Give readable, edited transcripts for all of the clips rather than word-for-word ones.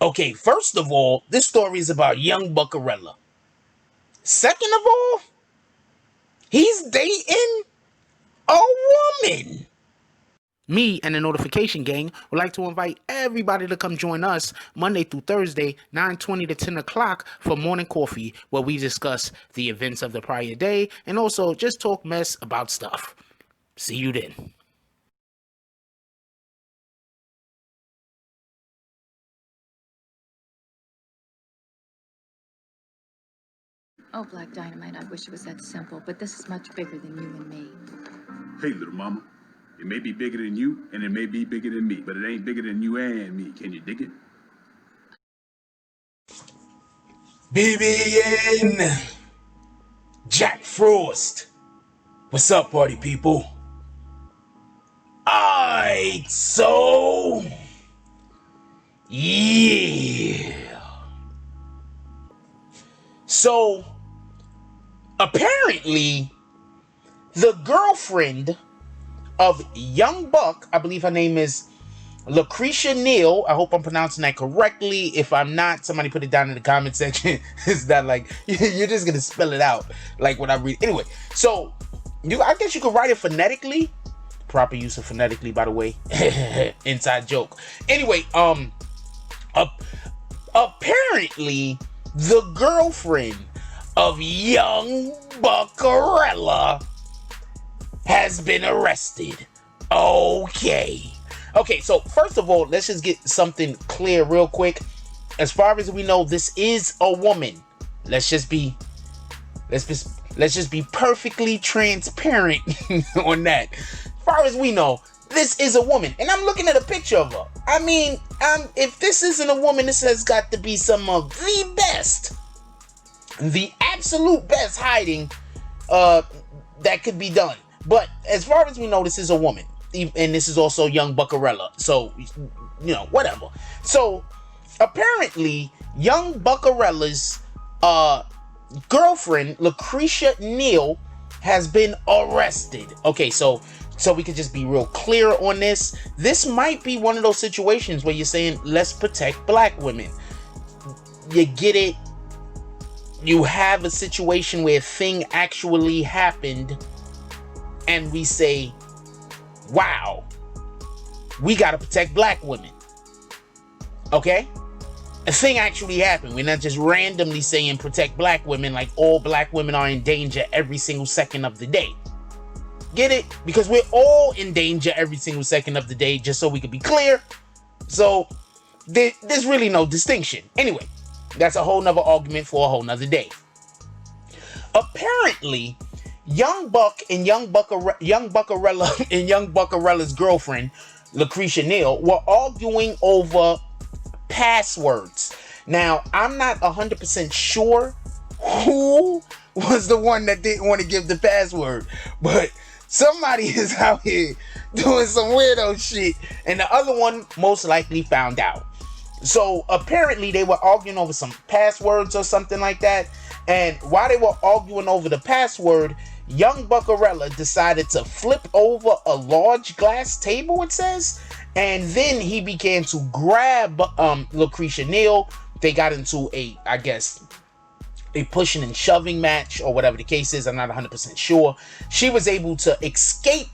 Okay, first of all, this story is about young Buckarella. Second of all, he's dating a woman. Me and the Notification Gang would like to invite everybody to come join us Monday through Thursday, 9:20 to 10 o'clock for morning coffee, where we discuss the events of the prior day and also just talk mess about stuff. See you then. Oh, Black Dynamite, I wish it was that simple, but this is much bigger than you and me. Hey, little mama. It may be bigger than you, and it may be bigger than me, but it ain't bigger than you and me. Can you dig it? BBN Jack Frost. What's up, party people? Alright, so yeah. So apparently the girlfriend of Young Buck, I believe her name is Lucretia Neal. I hope I'm pronouncing that correctly. If I'm not, somebody put it down in the comment section. It's not like you're just gonna spell it out like when I read. Anyway, so I guess you could write it phonetically. Proper use of phonetically, by the way. Inside joke. Anyway, apparently the girlfriend of young Buckarella has been arrested. Okay, so first of all, let's just get something clear real quick. As far as we know, this is a woman. Let's just be perfectly transparent on that. As far as we know, this is a woman, and I'm looking at a picture of her. I mean, if this isn't a woman, this has got to be some of the best, the absolute best hiding that could be done. But as far as we know, this is a woman, and this is also young Buckarella. So, whatever. So, apparently, young Buckarella's girlfriend, Lucretia Neal, has been arrested. Okay, so we could just be real clear on this. This might be one of those situations where you're saying, let's protect black women. You get it? You have a situation where a thing actually happened, and we say, wow, we gotta protect black women. Okay? A thing actually happened. We're not just randomly saying protect black women like all black women are in danger every single second of the day. Get it? Because we're all in danger every single second of the day, just so we can be clear. So there's really no distinction. Anyway, that's a whole nother argument for a whole nother day. Apparently, young Buck and young Buckarella and young Buckarella's girlfriend, Lucretia Neal, were arguing over passwords. Now, I'm not 100% sure who was the one that didn't want to give the password, but somebody is out here doing some weirdo shit, and the other one most likely found out. So apparently they were arguing over some passwords or something like that, and while they were arguing over the password, young Buckarella decided to flip over a large glass table, it says, and then he began to grab Lucretia Neal. They got into a pushing and shoving match, or whatever the case is. I'm not 100% sure. She was able to escape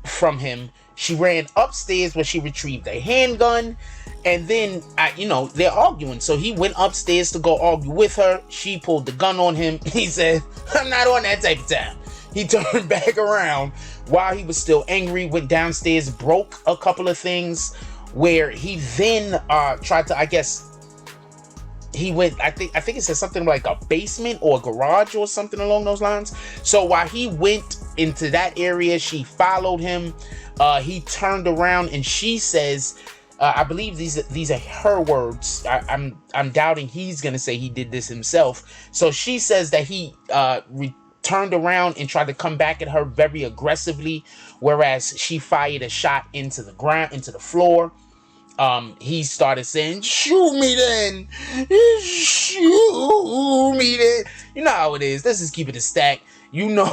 from him. She ran upstairs where she retrieved a handgun, and then they're arguing. So he went upstairs to go argue with her. She pulled the gun on him. He said, I'm not on that type of time. He turned back around while he was still angry, went downstairs, broke a couple of things, where he then tried to, he went, I think it said something like a basement or a garage or something along those lines. So while he went into that area, she followed him. He turned around, and she says, I believe these are her words. I'm doubting he's gonna say he did this himself. So she says that he turned around and tried to come back at her very aggressively, whereas she fired a shot into the ground, into the floor. He started saying, shoot me then, shoot me then. You know how it is. Let's just keep it a stack. You know,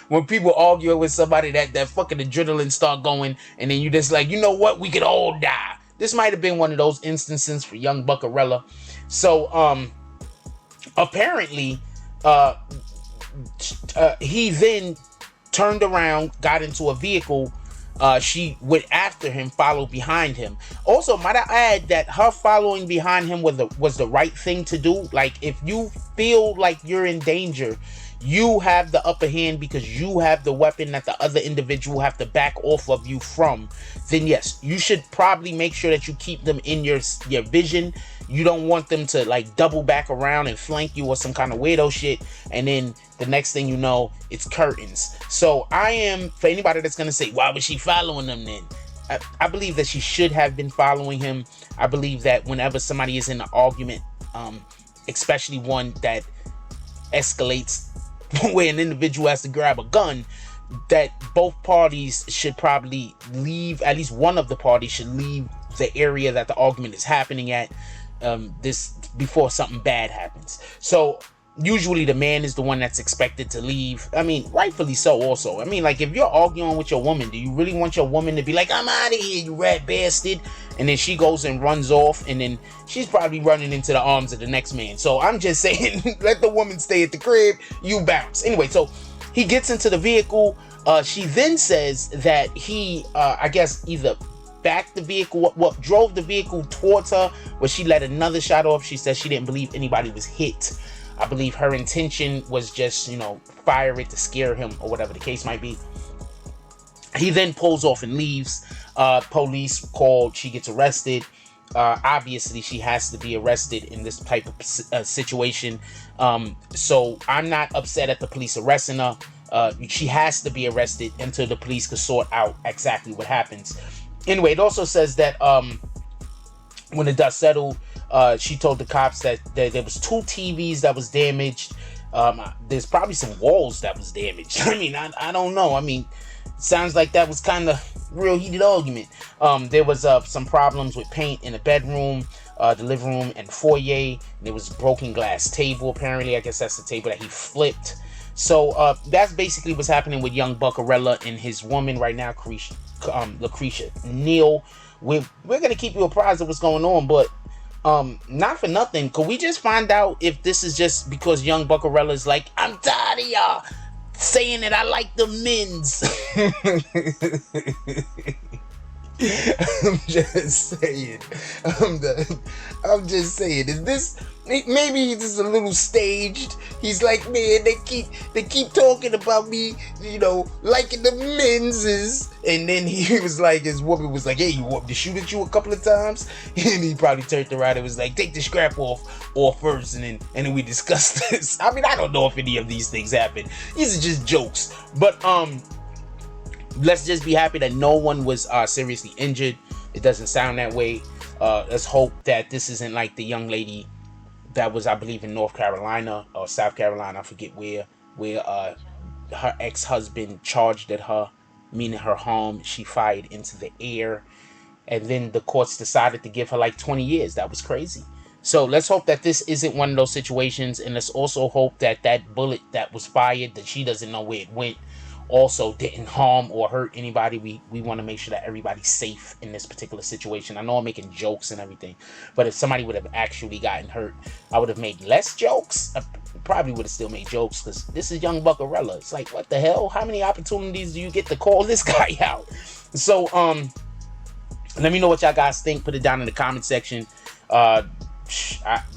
when people argue with somebody, that fucking adrenaline start going, and then you just like, you know what, we could all die. this might have been one of those instances for young Buckarella. So apparently he then turned around, got into a vehicle. She went after him, followed behind him. Also, might I add that her following behind him was the right thing to do. Like, if you feel like you're in danger, you have the upper hand because you have the weapon that the other individual have to back off of you from, then yes, you should probably make sure that you keep them in your vision. You don't want them to like double back around and flank you or some kind of weirdo shit, and then the next thing you know, it's curtains. So I am, for anybody that's gonna say, why was she following them then? I believe that she should have been following him. I believe that whenever somebody is in an argument, especially one that escalates where an individual has to grab a gun, that both parties should probably leave, at least one of the parties should leave the area that the argument is happening at, this before something bad happens. So usually the man is the one that's expected to leave. I mean, rightfully so also. I mean, like, if you're arguing with your woman, do you really want your woman to be like, I'm out of here, you rat bastard? And then she goes and runs off, and then she's probably running into the arms of the next man. So I'm just saying, let the woman stay at the crib, you bounce. Anyway, so he gets into the vehicle. She then says that he, I guess, either backed the vehicle, drove the vehicle towards her, where she let another shot off. She says she didn't believe anybody was hit. I believe her intention was just, fire it to scare him or whatever the case might be. He then pulls off and leaves. Police called. She gets arrested. Obviously, she has to be arrested in this type of situation. So I'm not upset at the police arresting her. She has to be arrested until the police can sort out exactly what happens. Anyway, it also says that when the dust settled, she told the cops that there was 2 TVs that was damaged. There's probably some walls that was damaged. I mean, I don't know. I mean, sounds like that was kind of real heated argument. There was some problems with paint in the bedroom, the living room, and foyer. There was a broken glass table, apparently. I guess that's the table that he flipped. So that's basically what's happening with young Buckarella and his woman right now, Lucretia Neal. We're gonna keep you apprised of what's going on, but not for nothing, could we just find out if this is just because young Buckarella is like, I'm tired of y'all saying that I like the men's. I'm just saying. I'm just saying. Is this, maybe this is a little staged? He's like, man, they keep talking about me, liking the men's. And then he was like, his woman was like, hey, you want me to shoot at you a couple of times? And he probably turned around and was like, take the scrap off first, and then we discuss this. I mean, I don't know if any of these things happen. These are just jokes. But let's just be happy that no one was seriously injured. It doesn't sound that way. Let's hope that this isn't like the young lady that was, I believe, in North Carolina or South Carolina, I forget where her ex-husband charged at her, meaning her home. She fired into the air, and then the courts decided to give her like 20 years. That was crazy. So let's hope that this isn't one of those situations, and let's also hope that that bullet that was fired, that she doesn't know where it went, also didn't harm or hurt anybody. We want to make sure that everybody's safe in this particular situation. I know I'm making jokes and everything, but if somebody would have actually gotten hurt, I would have made less jokes. I probably would have still made jokes, because this is young Buckarella. It's like, what the hell? How many opportunities do you get to call this guy out? So let me know what y'all guys think. Put it down in the comment section.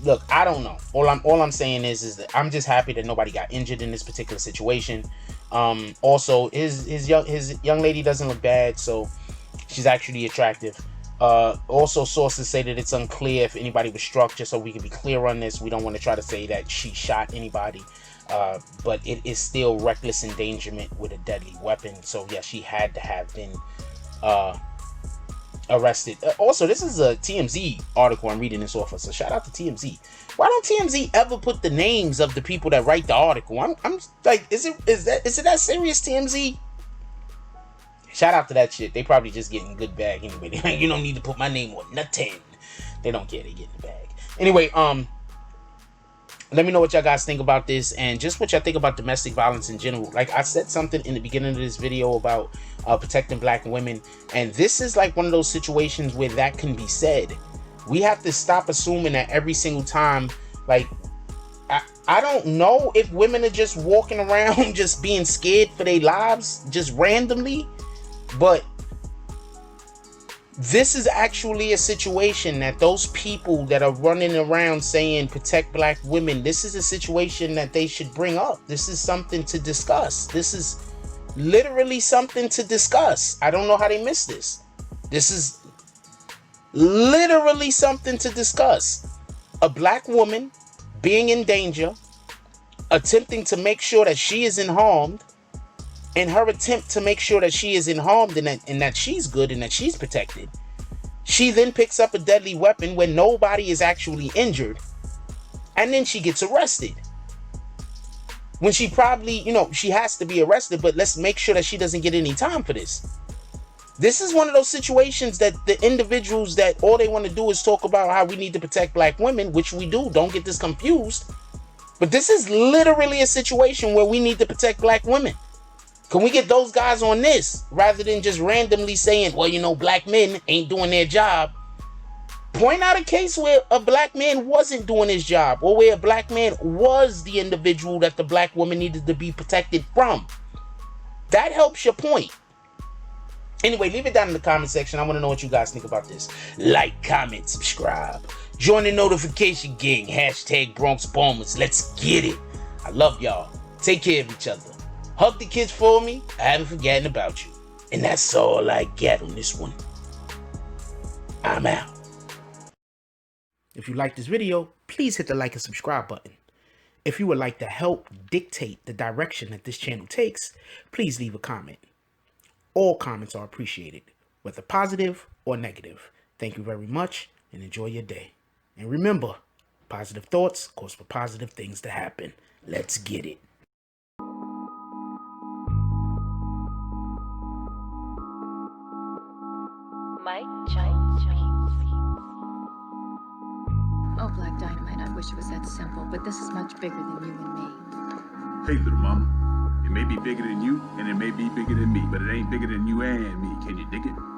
Look, I don't know. All I'm saying is that I'm just happy that nobody got injured in this particular situation. Also, his young lady doesn't look bad, so she's actually attractive. Also, sources say that it's unclear if anybody was struck. Just so we can be clear on this, we don't want to try to say that she shot anybody, but it is still reckless endangerment with a deadly weapon. So yeah, she had to have been arrested. Also, this is a TMZ article I'm reading this off of, so shout out to TMZ. Why don't TMZ ever put the names of the people that write the article? I'm like, is it that serious, TMZ? Shout out to that shit. They probably just getting good bag anyway. You don't need to put my name on nothing. They don't care. They get in the bag. Anyway, Let me know what y'all guys think about this, and just what y'all think about domestic violence in general. Like I said something in the beginning of this video about protecting black women, and this is like one of those situations where that can be said. We have to stop assuming that every single time. Like, I don't know if women are just walking around just being scared for their lives just randomly, but this is actually a situation that those people that are running around saying protect black women, this is a situation that they should bring up. This is something to discuss. This is literally something to discuss. I don't know how they missed this. This is literally something to discuss. A black woman being in danger, attempting to make sure that she isn't harmed, in her attempt to make sure that she isn't harmed and that she's good and that she's protected, she then picks up a deadly weapon when nobody is actually injured, and then she gets arrested. When she probably, she has to be arrested, but let's make sure that she doesn't get any time for this. This is one of those situations that the individuals that all they want to do is talk about how we need to protect black women, which we do, don't get this confused. But this is literally a situation where we need to protect black women. Can we get those guys on this rather than just randomly saying, well, black men ain't doing their job? Point out a case where a black man wasn't doing his job, or where a black man was the individual that the black woman needed to be protected from. That helps your point. Anyway, leave it down in the comment section. I want to know what you guys think about this. Like, comment, subscribe. Join the notification gang. # Bronx Bombers. Let's get it. I love y'all. Take care of each other. Hug the kids for me. I haven't forgotten about you. And that's all I got on this one. I'm out. If you like this video, please hit the like and subscribe button. If you would like to help dictate the direction that this channel takes, please leave a comment. All comments are appreciated, whether positive or negative. Thank you very much and enjoy your day. And remember, positive thoughts cause for positive things to happen. Let's get it. Mike Oh, Black Dynamite, I wish it was that simple, but this is much bigger than you and me. Hey, little mama. It may be bigger than you, and it may be bigger than me, but it ain't bigger than you and me. Can you dig it?